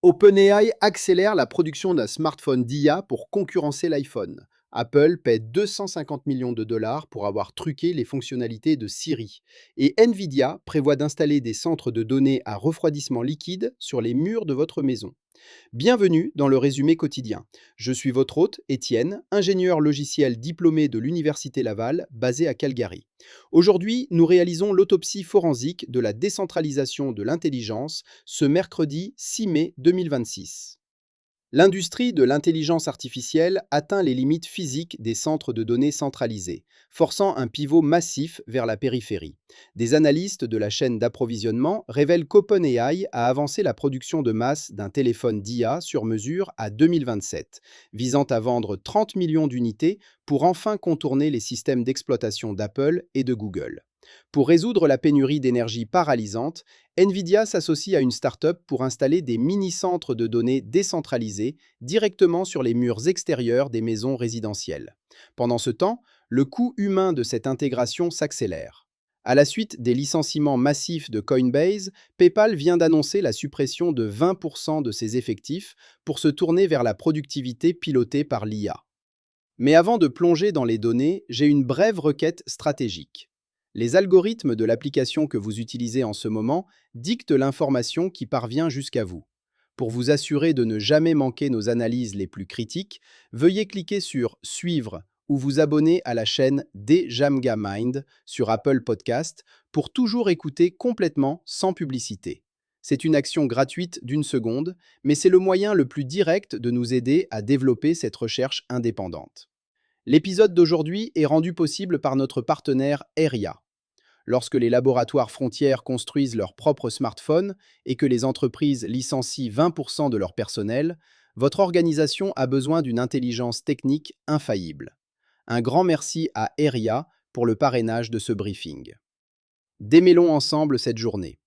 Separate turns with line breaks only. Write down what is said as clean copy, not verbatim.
OpenAI accélère la production d'un smartphone d'IA pour concurrencer l'iPhone. Apple paie 250 millions de dollars pour avoir truqué les fonctionnalités de Siri. Et Nvidia prévoit d'installer des centres de données à refroidissement liquide sur les murs de votre maison. Bienvenue dans le résumé quotidien. Je suis votre hôte, Étienne, ingénieur logiciel diplômé de l'Université Laval, basé à Calgary. Aujourd'hui, nous réalisons l'autopsie forensique de la décentralisation de l'intelligence ce mercredi 6 mai 2026. L'industrie de l'intelligence artificielle atteint les limites physiques des centres de données centralisés, forçant un pivot massif vers la périphérie. Des analystes de la chaîne d'approvisionnement révèlent qu'OpenAI a avancé la production de masse d'un téléphone d'IA sur mesure à 2027, visant à vendre 30 millions d'unités pour enfin contourner les systèmes d'exploitation d'Apple et de Google. Pour résoudre la pénurie d'énergie paralysante, Nvidia s'associe à une start-up pour installer des mini-centres de données décentralisés directement sur les murs extérieurs des maisons résidentielles. Pendant ce temps, le coût humain de cette intégration s'accélère. À la suite des licenciements massifs de Coinbase, PayPal vient d'annoncer la suppression de 20% de ses effectifs pour se tourner vers la productivité pilotée par l'IA. Mais avant de plonger dans les données, j'ai une brève requête stratégique. Les algorithmes de l'application que vous utilisez en ce moment dictent l'information qui parvient jusqu'à vous. Pour vous assurer de ne jamais manquer nos analyses les plus critiques, veuillez cliquer sur Suivre ou vous abonner à la chaîne Dejamga Mind sur Apple Podcast pour toujours écouter complètement sans publicité. C'est une action gratuite d'une seconde, mais c'est le moyen le plus direct de nous aider à développer cette recherche indépendante. L'épisode d'aujourd'hui est rendu possible par notre partenaire Aeria. Lorsque les laboratoires frontières construisent leurs propres smartphones et que les entreprises licencient 20% de leur personnel, votre organisation a besoin d'une intelligence technique infaillible. Un grand merci à Aeria pour le parrainage de ce briefing. Démêlons ensemble cette journée.